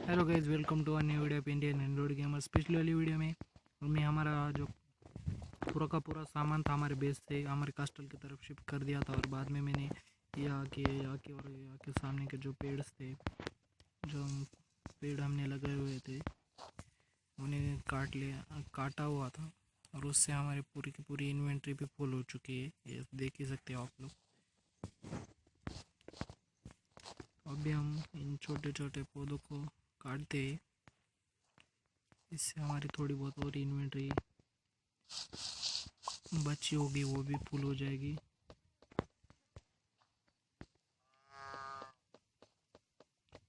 Hello guys, welcome to a new video of Indian android gamers. पिछली वाली video में हमने हमारा जो पूरा का पूरा सामान था हमारे बेस से हमारे कास्टल की तरफ शिफ्ट कर दिया था, और बाद में मैंने यहाँ के सामने के जो पेड़ थे, जो पेड़ हमने लगाए हुए थे, उन्हें काटा हुआ था, और उससे हमारी पूरी की पूरी इन्वेंट्री भी फुल हो चुकी है। ये देख ही सकते हो आप लोग। अभी हम इन छोटे छोटे पौधों को काटते हैं, इससे हमारी थोड़ी बहुत और इन्वेंट्री बची होगी वो भी फुल हो जाएगी।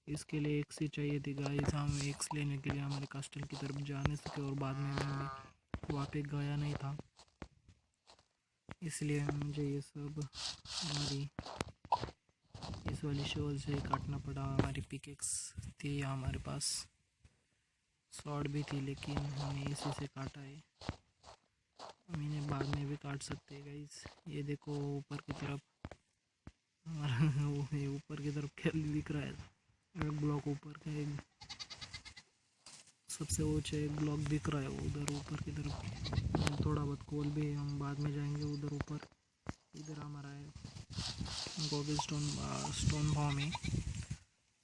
इसके लिए एक्स ही चाहिए थी गाइस। हम एक्स लेने के लिए हमारे कास्टल की तरफ जा नहीं सके, और बाद में मैं वहाँ पे गया नहीं था, इसलिए मुझे ये सब हमारी इस वाली शॉल से काटना पड़ा। हमारी पिकेक्स थी हमारे पास, शॉर्ट भी थी, लेकिन हमने इसी से काटा है। हम इन्हें बाद में भी काट सकते हैं गाइस। ये देखो ऊपर की तरफ हमारा ऊपर की तरफ क्या दिख रहा है, एक ब्लॉक ऊपर का एक सबसे ऊंचा एक ब्लॉक दिख रहा है उधर ऊपर की तरफ। थोड़ा बहुत कोल भी हम बाद में जाएंगे उधर ऊपर। इधर हमारा है गोबल स्टोन फॉर्म है,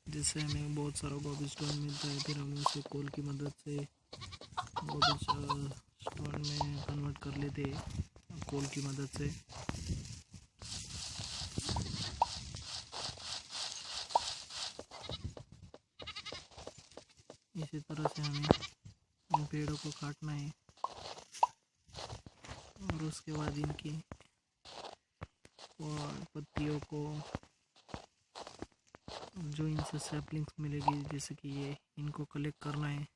जिससे हमें बहुत सारा गोबल स्टोन मिलता है। फिर हम उसे कोल की मदद से गोबल स्टोन में कन्वर्ट कर लेते हैं कोल की मदद से। इसी तरह से हमें इन पेड़ों को काटना है, और उसके बाद इनकी पत्तियों को, जो इनसे सैपलिंग्स मिलेगी, जैसे कि ये, इनको कलेक्ट करना है।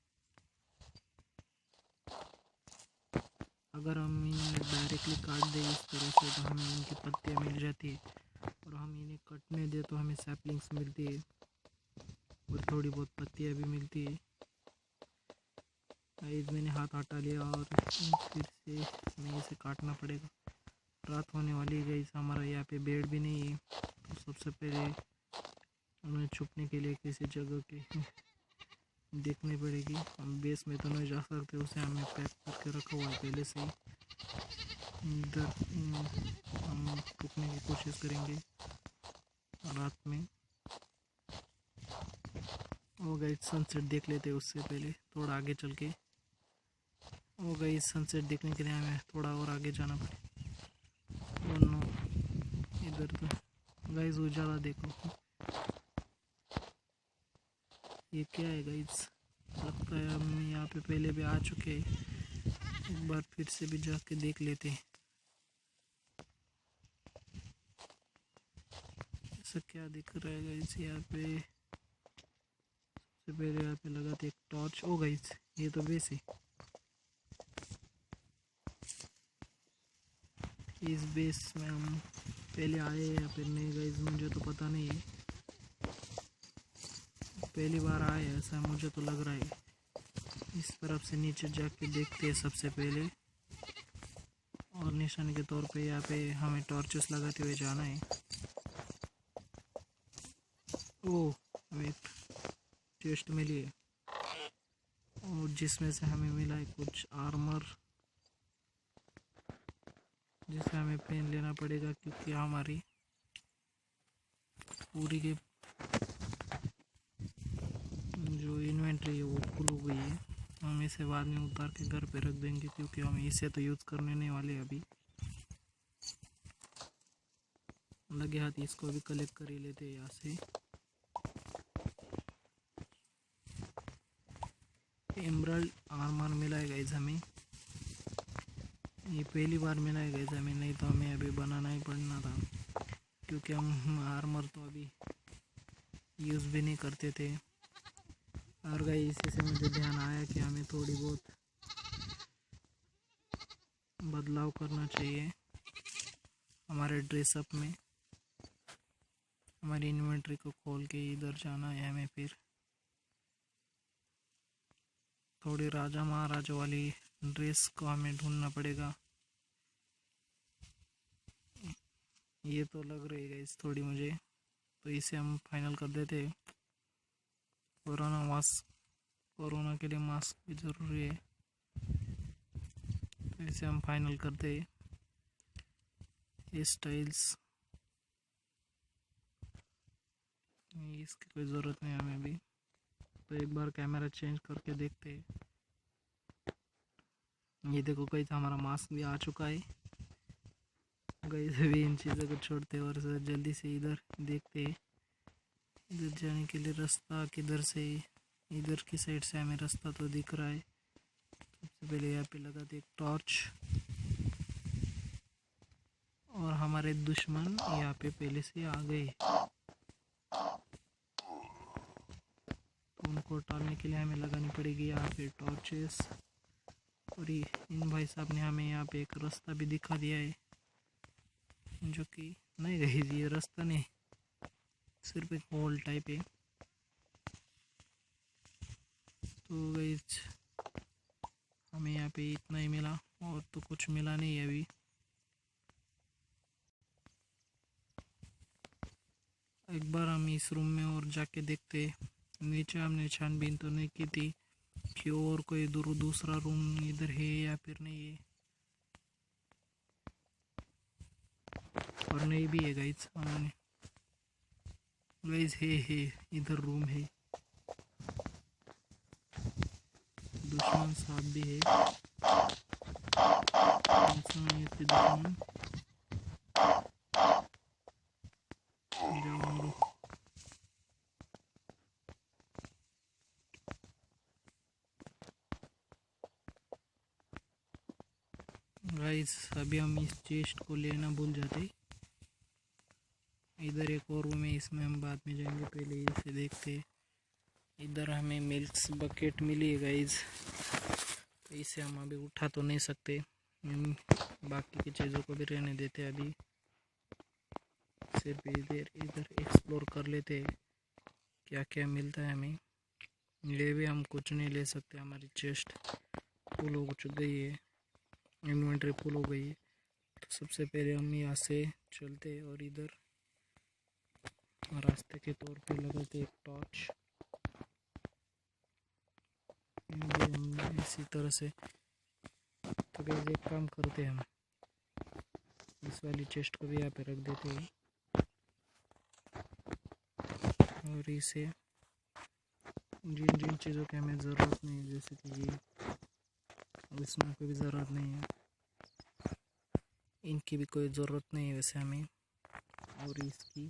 अगर हम इन्हें डायरेक्टली काट दें इस तरह से तो हमें इनकी पत्तियाँ मिल जाती है, और हम इन्हें कटने दें तो हमें सैपलिंग्स मिलती है और थोड़ी बहुत पत्तियाँ भी मिलती है। गाइस मैंने हाथ हटा लिया और फिर से हमें इसे काटना पड़ेगा। रात होने वाली है गाइस, हमारा यहाँ पे बेड भी नहीं है, तो सबसे पहले हमें छुपने के लिए किसी जगह की देखनी पड़ेगी। हम बेस में तो नहीं जा सकते, उसे हमें पैक करके रखा हुआ है पहले से ही। इधर हम रुकने की कोशिश करेंगे रात में। वो गाइस सनसेट देख लेते उससे पहले, थोड़ा आगे चल के। वो गाइस सनसेट देखने के लिए हमें थोड़ा और आगे जाना पड़े। नो, इधर तो गाइस उजाला देखो, ये क्या है गाइस। लगता है हम यहाँ पे पहले भी आ चुके हैं, एक बार फिर से भी जाके देख लेते हैं ऐसा क्या दिख रहा है गाइस। यहाँ पे सबसे पहले यहाँ पे लगा था एक टॉर्च। ओ गाइस ये तो बेस है, इस बेस में हम पहले आए या फिर नहीं गाइस, मुझे तो पता नहीं है। पहली बार आए ऐसा मुझे तो लग रहा है। इस तरफ से नीचे जाके देखते हैं सबसे पहले, और निशान के तौर पे यहाँ पे हमें टॉर्चेस लगाते हुए जाना है। ओह, हमें चेस्ट मिली है, और जिसमें से हमें मिला है कुछ आर्मर, जिसे हमें पहन लेना पड़ेगा, क्योंकि हमारी पूरी की जो इन्वेंट्री है वो फुल हो गई है। हम इसे बाद में उतार के घर पे रख देंगे, क्योंकि हम इसे तो यूज़ करने नहीं वाले अभी। लगे हाथ इसको भी कलेक्ट कर ही लेते हैं यहाँ से। एमराल्ड आर्मर मिला है गाइस हमें, ये पहली बार मिला है गाइस हमें, नहीं तो हमें अभी बनाना ही पड़ना था, क्योंकि हम आर्मर तो अभी यूज़ भी नहीं करते थे। और गाइस इसी से मुझे ध्यान आया कि हमें थोड़ी बहुत बदलाव करना चाहिए हमारे ड्रेसअप में। हमारी इन्वेंट्री को खोल के इधर जाना है हमें, फिर थोड़ी राजा महाराजा वाली ड्रेस को हमें ढूंढना पड़ेगा। ये तो लग रही है इस थोड़ी मुझे, तो इसे हम फाइनल कर देते हैं। कोरोना के लिए मास्क भी ज़रूरी है। तो इसे हम फाइनल करते हैं। ये स्टाइल्स इसकी कोई ज़रूरत नहीं हमें भी। तो एक बार कैमरा चेंज करके देखते हैं। ये देखो गाइस, हमारा मास्क भी आ चुका है। गाइस अभी इन चीज़ों को छोड़ते और सर जल्दी से इधर देखते हैं। इधर जाने के लिए रास्ता किधर से, इधर की साइड से हमें रास्ता तो दिख रहा है। सबसे पहले यहाँ पे लगाते एक टॉर्च, और हमारे दुश्मन यहाँ पे पहले से आ गए। तो उनको टालने के लिए हमें लगानी पड़ेगी यहाँ पे टॉर्चेस। और इन भाई साहब ने हमें यहाँ पे एक रास्ता भी दिखा दिया है, जो कि नहीं रही ये रास्ता नहीं, सिर्फ एक होल टाइप है। तो गाइस हमें यहाँ पे इतना ही मिला, और तो कुछ मिला नहीं है अभी। एक बार हम इस रूम में और जाके देखते। नीचे हमने छानबीन तो नहीं की थी कि और कोई दूसरा रूम इधर है या फिर नहीं है, और नहीं भी है गाइस। हमने गाइस है इधर रूम है, दुश्मन साहब भी है। दुश्मन गाइस अभी हम इस चेस्ट को लेना भूल जाते। इधर एक और रूम है, इसमें हम बाद में जाएंगे, पहले इसे देखते। इधर हमें मिल्क्स बकेट मिली है गाइस, तो इसे हम अभी उठा तो नहीं सकते, बाकी की चीज़ों को भी रहने देते। अभी सिर्फ इधर एक्सप्लोर कर लेते क्या क्या मिलता है हमें। ये भी हम कुछ नहीं ले सकते, हमारी चेस्ट फुल हो गई है, इन्वेंट्री फुल हो गई है। तो सबसे पहले हम यहाँ से चलते और इधर रास्ते के तौर पे लगाते एक टॉर्च। हम इसी तरह से, तो गाइस एक काम करते हैं, हम इस वाली चेस्ट को भी यहाँ पे रख देते हैं, और इसे जिन जिन चीज़ों की हमें ज़रूरत नहीं है, जैसे कि ये, इसमें कोई भी ज़रूरत नहीं है, इनकी भी कोई ज़रूरत नहीं है वैसे हमें। और इसकी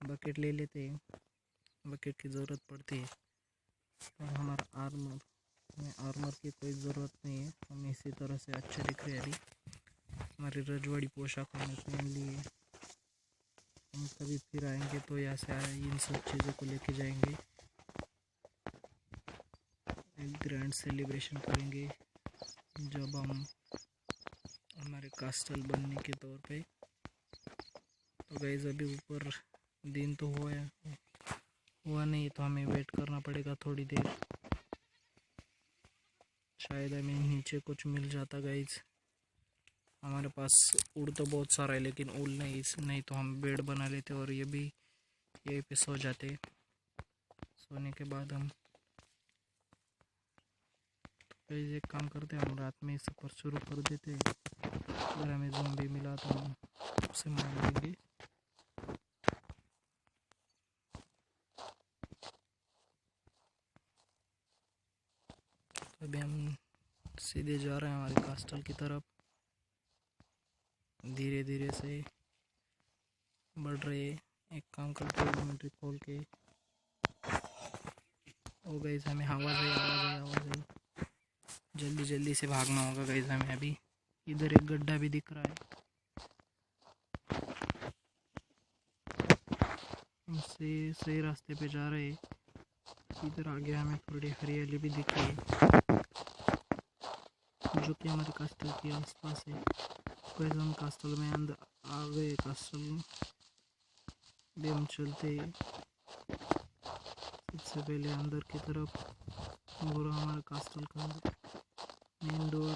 बकेट ले लेते हैं, बकेट की ज़रूरत पड़ती है। और हमारा आर्मर की कोई ज़रूरत नहीं है, हम इसी तरह से अच्छे दिख रहे हैं। अभी हमारी रजवाड़ी पोशाक हमने पहन ली है। हम कभी फिर आएंगे तो यहाँ से इन सब चीज़ों को लेके जाएंगे, एक ग्रैंड सेलिब्रेशन करेंगे जब हम हमारे कास्टल बनने के तौर पे। तो गाइस अभी ऊपर दिन तो हुआ नहीं, तो हमें वेट करना पड़ेगा थोड़ी देर, शायद हमें नीचे कुछ मिल जाता गाइस। हमारे पास उड़ तो बहुत सारा है, लेकिन उल नहीं तो हम बेड बना लेते और ये भी यहीं पे सो जाते। सोने के बाद हम तो एक काम करते हैं, हम रात में सफ़र शुरू कर देते हैं। अगर हमें ज़ॉम्बी मिला तो हम उसे मार देंगे। अभी हम सीधे जा रहे हैं हमारे कास्टल की तरफ, धीरे धीरे से बढ़ रहे। एक काम करते हैं, इन्वेंट्री खोल के। ओ गाइस हमें आवाज़ आई, जल्दी से भागना होगा गाइस हमें। अभी इधर एक गड्ढा भी दिख रहा है, हम सही रास्ते पे जा रहे हैं। इधर आगे हमें थोड़ी हरियाली भी दिख रही है, जो कि हमारे कास्टल के आसपास है। तो हम कास्टल में अंदर आ गए। कास्टल भी हम चलते सबसे पहले अंदर की तरफ, और हमारे कास्टल का मेन डोर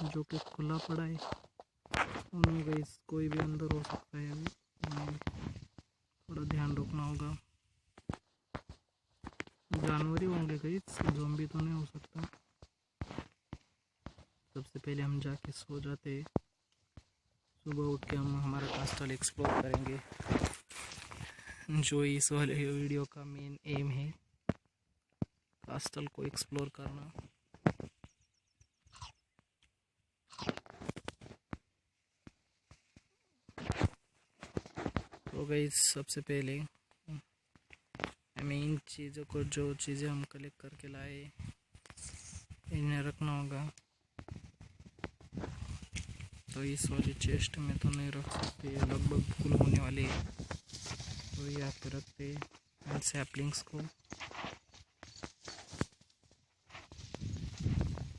जो कि खुला पड़ा है, उनमें गाइस कोई भी अंदर हो सकता है। अभी हमें थोड़ा ध्यान रखना होगा। जानवर ही होंगे कहीं, ज़ॉम्बी तो नहीं हो सकता। सबसे पहले हम जाके सो जाते, सुबह उठ के हम हमारा कास्टल एक्सप्लोर करेंगे, जो इस वाले वीडियो का मेन एम है, कास्टल को एक्सप्लोर करना। तो गाइस सबसे पहले हमें इन चीज़ों को, जो चीज़ें हम कलेक्ट करके लाए, इन्हें रखना होगा। तो इस वाली चेस्ट में तो नहीं रख सकते, लगभग फुल होने वाले, तो यहाँ पे रखते इन सैपलिंग्स को।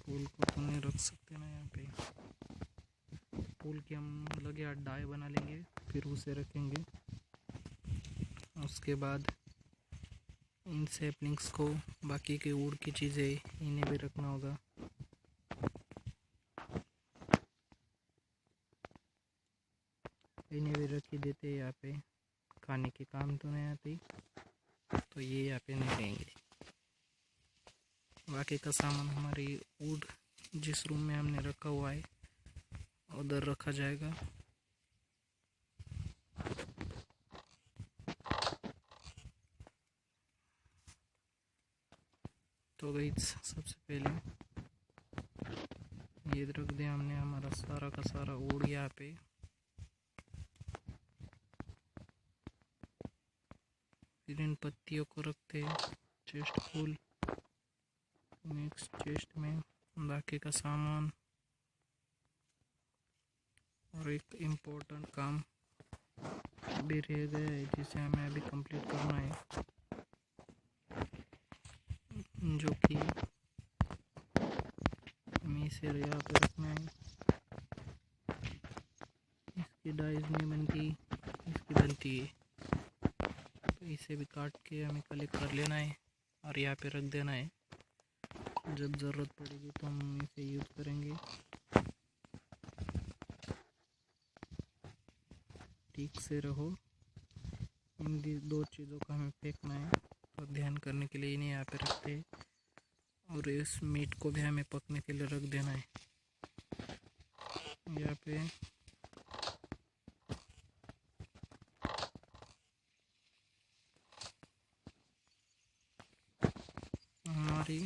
फूल को तो नहीं रख सकते ना यहाँ पे, फूल की हम लगे डाई बना लेंगे, फिर उसे रखेंगे। उसके बाद इन सैपलिंग्स को, बाकी के वुड की चीज़ें, इन्हें भी रखना होगा। इन्हें भी रख ही देते हैं यहाँ पे, खाने के काम तो नहीं आती, तो ये यहाँ पे नहीं रहेंगे। बाकी का सामान हमारी वुड जिस रूम में हमने रखा हुआ है उधर रखा जाएगा। तो गई सबसे पहले ये रख दिया हमने हमारा सारा का सारा वुड यहाँ पे। फिर इन पत्तियों को रखते चेस्ट फुल, नेक्स्ट चेस्ट में बाकी का सामान। और एक इम्पोर्टेंट काम भी रह गया है जिसे हमें अभी कंप्लीट करना है, जो कि हमें इसे यहाँ पे रखना है। इसकी डाइज नहीं बनती, इसकी बनती है, तो इसे भी काट के हमें कलेक्ट कर लेना है और यहाँ पे रख देना है। जब ज़रूरत पड़ेगी तो हम इसे यूज़ करेंगे। ठीक से रहो, इन दो चीज़ों का हमें फेंकना है, तो ध्यान करने के लिए इन्हें यहाँ पे रखते हैं। और इस मीट को भी हमें पकने के लिए रख देना है यहाँ पे। हमारी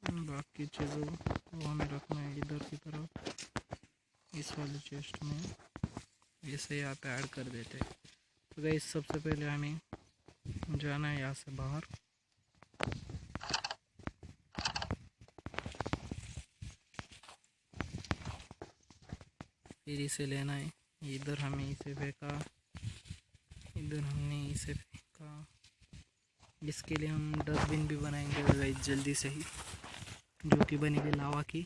बाकी चीज़ों को हमें रखना है इधर की तरफ, इस वाले चेस्ट में, इसे यहाँ पे ऐड कर देते हैं। तो गाइस सबसे पहले हमें जाना है यहाँ से बाहर। फिर इसे लेना है, इधर हमें इसे फेंका, इधर हमने इसे फेंका। इसके लिए हम डस्टबिन भी बनाएंगे गाइस जल्दी से ही, जो कि बनेगी लावा की,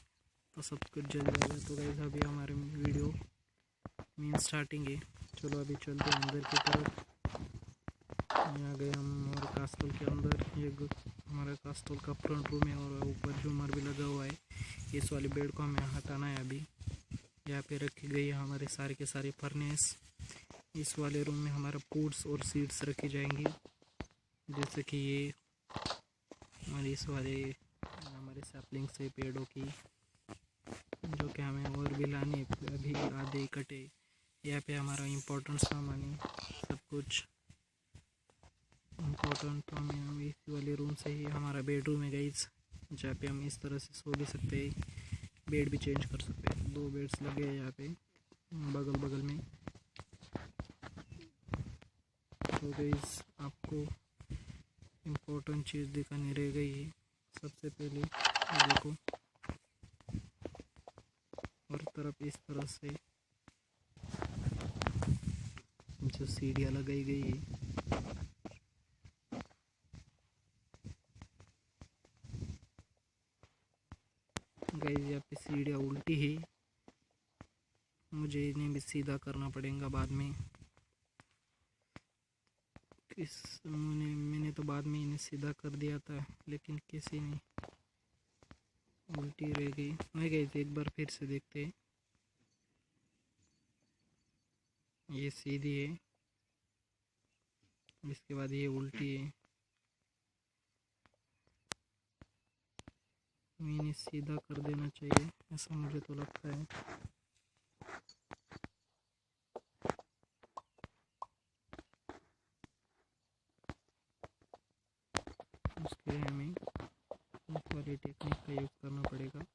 तो सब कुछ जल जाएगा। तो गाइस अभी हमारे वीडियो मेन स्टार्टिंग है। चलो अभी चलते हैं अंदर की तरफ। यहाँ गए हम और कास्टल के अंदर, ये हमारे कास्टल का फ्रंट रूम है और ऊपर झूमर भी लगा हुआ है। इस वाले बेड को हमें हटाना है अभी। यहाँ पे रखी गई है हमारे सारे के सारे फर्नेस। इस वाले रूम में हमारा फूड्स और सीड्स रखी जाएंगी, जैसे कि ये हमारे इस वाले हमारे सैपलिंग से पेड़ों की, जो कि हमें और भी लाने अभी आधे कटे। यहाँ पे हमारा इम्पोर्टेंट सामान है, सब कुछ इम्पोर्टेंट। तो हमें इस वाले रूम से ही, हमारा बेडरूम है गाइस, जहाँ पे हम इस तरह से सो भी सकते हैं, बेड भी चेंज कर सकते हैं। 2 बेड्स लगे हैं यहाँ पे बगल बगल में। तो गाइस आपको इम्पोर्टेंट चीज़ दिखानी रह गई है। सबसे पहले देखो, हर तरफ इस तरह से जो सीढ़ियाँ लगाई गई है, गाइस यहाँ पे सीढ़ियाँ उल्टी है, मुझे इन्हें भी सीधा करना पड़ेगा बाद में। मैंने तो बाद में इन्हें सीधा कर दिया था, लेकिन किसी ने उल्टी रह गई। नहीं गाइस एक बार फिर से देखते हैं, ये सीधी है, इसके बाद ये उल्टी है, मैंने सीधा कर देना चाहिए, ऐसा मुझे तो लगता है। उसके लिए हमें इस वाली टेक्निक का यूज़ करना पड़ेगा।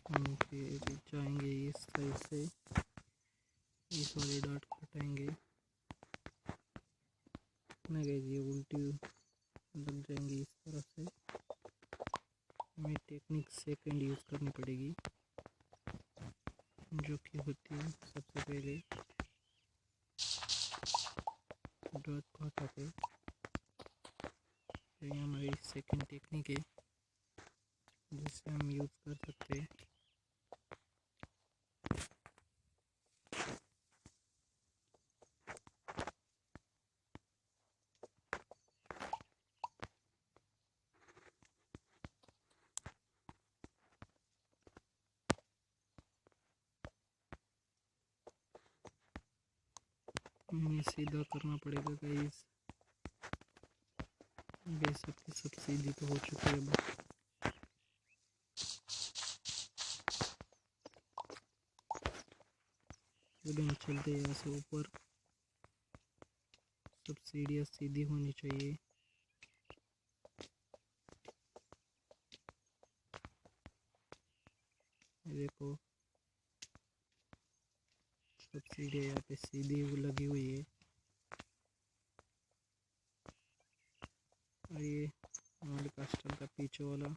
हम फिर जाएंगे इस साइड से, इस वाले डॉट को हटाएंगे, नहीं ये उल्टी लग जाएंगी इस तरह से। हमें टेक्निक सेकंड यूज़ करनी पड़ेगी, जो कि होती है सबसे पहले डॉट को हटा के, ये हमारी सेकंड टेक्निक है जिससे हम यूज़ कर सकते हैं। हमें सीधा करना पड़ेगा गाइस, बेस सबकी सब सीधी तो हो चुकी है। अब हम चलते हैं यहाँ से ऊपर, सब सीढ़ियाँ सीधी होनी चाहिए। देखो सब सीढ़ियाँ यहाँ पे सीधी लगी हुई है। और ये हमारे कास्टल का पीछे वाला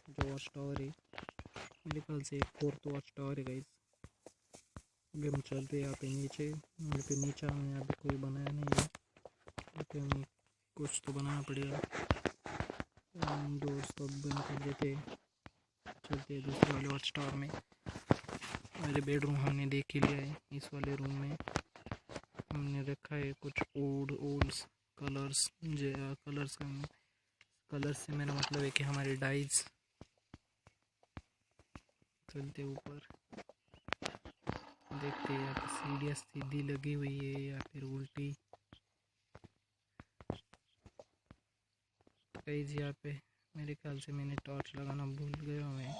जो वॉच टावर है, मेरे ख्याल से एक फोर्थ वॉच टावर है गाइस। अभी हम चलते हैं यहाँ पे नीचे, यहाँ पे नीचे हमने अभी कोई बनाया नहीं है, लेकिन हमें कुछ तो बनाना पड़ेगा। डोर्स तो बंद कर देते, चलते हैं दूसरे वाले वॉच टावर में। मेरे बेडरूम हमने देख ही लिया है। इस वाले रूम में हमने रखा है कुछ ओल्ड कलर्स, कलर्स से मेरा मतलब है कि हमारी डाइज। चलते ऊपर, देखते हैं यहाँ पे सीढ़ियाँ सीधी लगी हुई है या फिर उल्टी। गाइस यहाँ पे मेरे ख्याल से मैंने टॉर्च लगाना भूल गया मैं,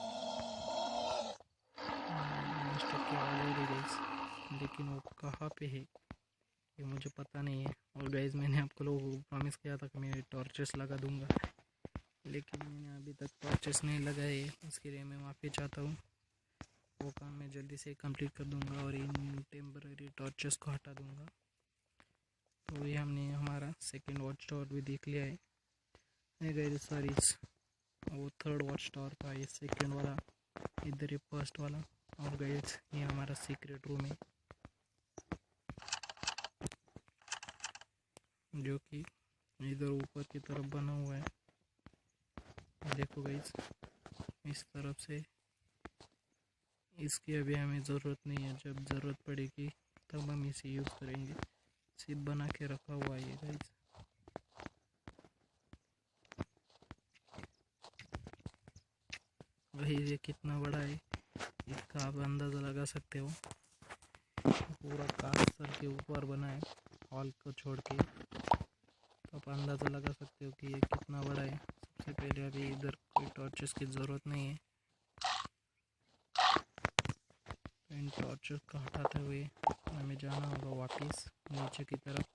की आवाज़ आ रही गाइस, लेकिन वो कहाँ पे है ये मुझे पता नहीं है। और गाइस मैंने आप लोगों को प्रॉमिस किया था कि मैं टॉर्चेस लगा दूंगा, लेकिन मैंने अभी तक टॉर्चेस नहीं लगाए, उसके लिए मैं माफ़ी चाहता हूँ। वो काम मैं जल्दी से कंप्लीट कर दूंगा और इन टेम्पररी टॉर्चेस को हटा दूंगा। तो ये हमने हमारा सेकंड वॉच टावर भी देख लिया है। गाइस सॉरी, वो थर्ड वॉच टावर था, ये सेकंड वाला, इधर ये फर्स्ट वाला। और गाइस ये हमारा सीक्रेट रूम है जो कि इधर ऊपर की तरफ बना हुआ है। देखो गाइस इस तरफ से, इसकी अभी हमें ज़रूरत नहीं है, जब ज़रूरत पड़ेगी तब हम इसे यूज़ करेंगे। सिर्फ बना के रखा हुआ है गाइस। वही ये कितना बड़ा है इसका आप अंदाज़ा लगा सकते हो। पूरा कांच सर के ऊपर बना है हॉल को छोड़ के, तो आप अंदाज़ा लगा सकते हो कि ये कितना बड़ा है। सबसे पहले अभी इधर कोई टॉर्चेस की ज़रूरत नहीं है, तो इन टॉर्चेस को हटाते हुए हमें जाना होगा वापस नीचे की तरफ,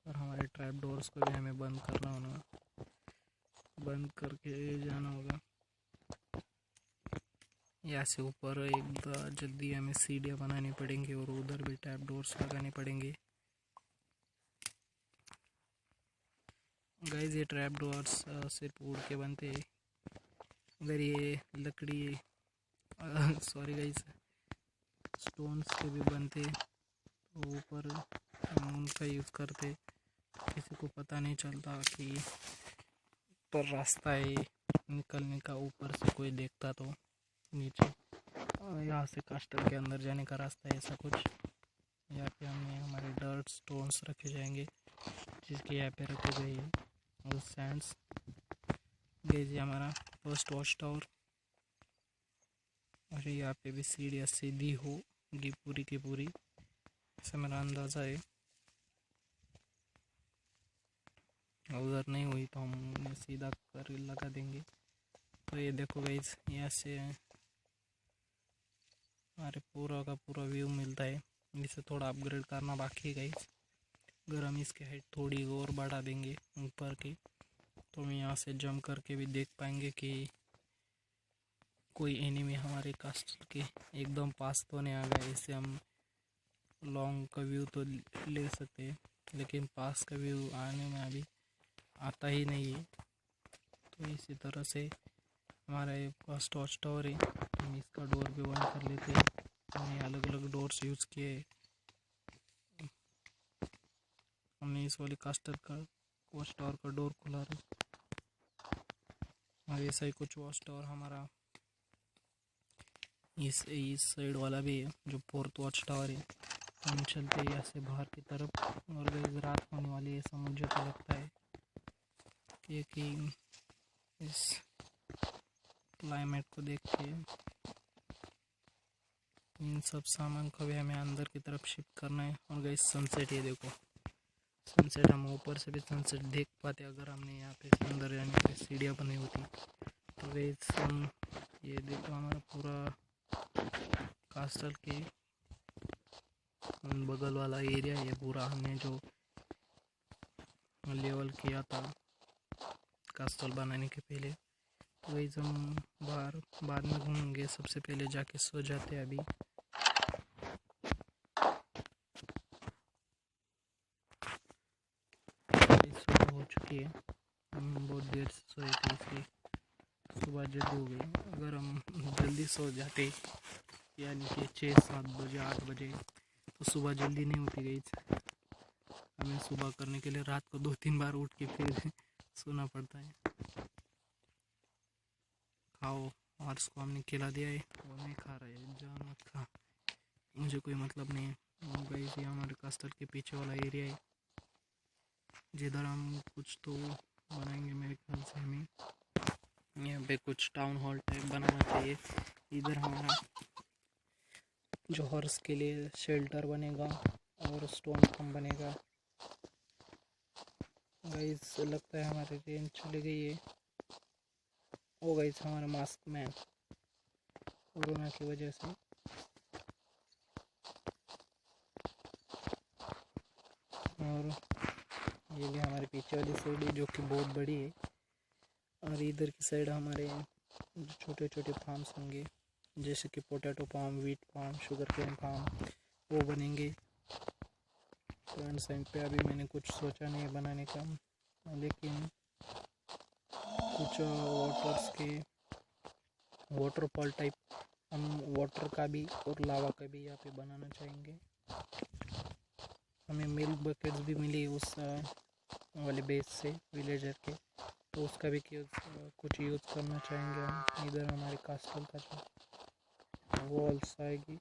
और हमारे ट्रैप डोर्स को भी हमें बंद करना होगा, बंद करके जाना होगा। यहाँ से ऊपर एक जल्दी हमें सीढ़ियाँ बनानी पड़ेंगी और उधर भी ट्रैप डोर्स लगाने पड़ेंगे। गाइस ये ट्रैप डोर्स सिर्फ वुड के बनते हैं, अगर ये लकड़ी सॉरी गाइस स्टोन्स के भी बनते तो ऊपर हम उनका यूज़ करते, किसी को पता नहीं चलता कि पर रास्ता है निकलने का, ऊपर से कोई देखता तो नीचे यहाँ से कास्टल के अंदर जाने का रास्ता है ऐसा कुछ। यहाँ पे हमें हमारे डर्ट स्टोन्स रखे जाएंगे जिसके यहाँ पे रखे गए हैं और सैंड्स। ये हमारा फर्स्ट वॉच टावर, और यहाँ पे भी सीढ़ियाँ सीधी हो जाएगी पूरी की पूरी, ऐसा मेरा अंदाज़ा है। उधर नहीं हुई तो हम सीधा कर लगा देंगे। तो ये देखो गाइस, यहाँ से हमारे पूरा का पूरा व्यू मिलता है। इसे थोड़ा अपग्रेड करना बाकी है गाइस। अगर हम इसकी हाइट थोड़ी और बढ़ा देंगे ऊपर की, तो हम यहाँ से जंप करके भी देख पाएंगे कि कोई एनिमी हमारे कास्टल के एकदम पास तो नहीं आ गया। इससे हम लॉन्ग का व्यू तो ले सकते हैं, लेकिन पास का व्यू आने में अभी आता ही नहीं है। तो इसी तरह से हमारा ये फर्स्ट वॉच टावर है। हम इसका डोर भी बंद कर लेते हैं। हमने अलग अलग डोर्स यूज़ किए। हमने इस वाले कास्टल का वॉच टावर का डोर खुला रहा। और ऐसा ही कुछ वॉच टावर हमारा इस साइड वाला भी है, जो फोर्थ वॉच टावर है। हम चलते हैं यहाँ से बाहर की तरफ। और गाइस रात होने वाली है, ऐसा मुझे तो लगता है, क्योंकि इस क्लाइमेट को देख के इन सब सामान को भी हमें अंदर की तरफ शिफ्ट करना है। और गाइस सनसेट, ये देखो सनसेट, हम ऊपर से भी सनसेट देख पाते अगर हमने यहाँ पे अंदर जाने की सीढ़ियाँ बनी होती। तो गाइस हम ये देखो हमारा पूरा कास्टल के बगल वाला एरिया, ये पूरा हमने जो लेवल किया था कास्टल बनाने के पहले। तो वही हम बाहर बाद में घूमेंगे, सबसे पहले जाके सो जाते हैं। अभी सुबह हो चुकी है, हम बहुत देर से सोए थे इसलिए सुबह जल्दी हो गई। अगर हम जल्दी सो जाते यानी कि 6-7 बजे 8 बजे, तो सुबह जल्दी नहीं होती गई। हमें सुबह करने के लिए रात को 2-3 बार उठ के फिर सोना पड़ता है। खाओ, हॉर्स को हमने खिला दिया है, वो नहीं खा रहा है। जान मत खा, मुझे कोई मतलब नहीं है। गाइस ये हमारे कास्टल के पीछे वाला एरिया है, जिधर हम कुछ तो बनाएंगे। मेरे ख्याल से हमें यहाँ पे कुछ टाउन हॉल टाइप बनाना चाहिए। इधर हमारा जो हॉर्स के लिए शेल्टर बनेगा और स्टोन फॉर्म बनेगा। गाइस लगता है हमारी रेंज चली गई है। ओ गाइस हमारा मास्क मैन कोरोना की वजह से, और ये भी हमारे पीछे वाली साइड है जो कि बहुत बड़ी है। और इधर की साइड हमारे जो छोटे छोटे फार्म्स होंगे, जैसे कि potato farm, wheat farm, sugarcane farm, वो बनेंगे। फ्रंट साइड पे अभी मैंने कुछ सोचा नहीं बनाने का, लेकिन कुछ वाटर्स के वाटरफॉल टाइप हम वाटर का भी और लावा का भी यहाँ पे बनाना चाहेंगे। हमें मिल्क बकेट्स भी मिली उस वाले बेस से विलेजर के, तो उसका भी कुछ यूज़ करना चाहेंगे हम। इधर हमारे कास्टल का जो वॉल्स आएगी,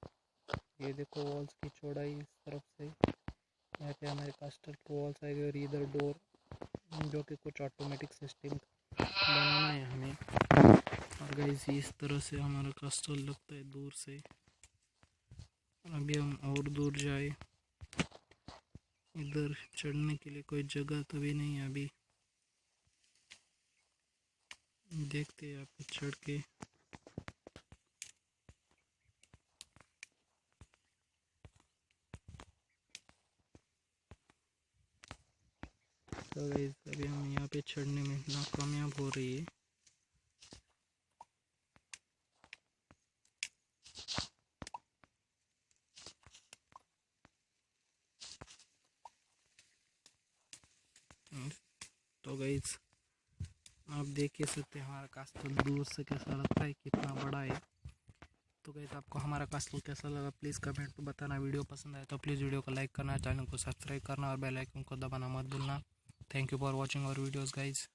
ये देखो वॉल्स की चौड़ाई इस तरफ से, यहाँ पे हमारे कास्टल की वॉल्स आएगी। और इधर डोर, जो कि कुछ ऑटोमेटिक सिस्टम बनाना है हमें। और गाइस इस तरह से हमारा कास्टल लगता है दूर से। अभी हम और दूर जाए, इधर चढ़ने के लिए कोई जगह तो भी नहीं है। अभी देखते हैं यहाँ पे चढ़ के। तो गाइस अभी हम यहाँ पे चढ़ने में नाकामयाब हो रही है। तो गाइस आप देख ही सकते हैं हमारा कास्टल दूर से कैसा लगता है, कितना बड़ा है। तो गाइस आपको हमारा कास्टल कैसा लगा प्लीज़ कमेंट में बताना। वीडियो पसंद आए तो प्लीज़ वीडियो को लाइक करना, चैनल को सब्सक्राइब करना और बेल आइकन को दबाना मत भूलना। Thank you for watching our videos guys.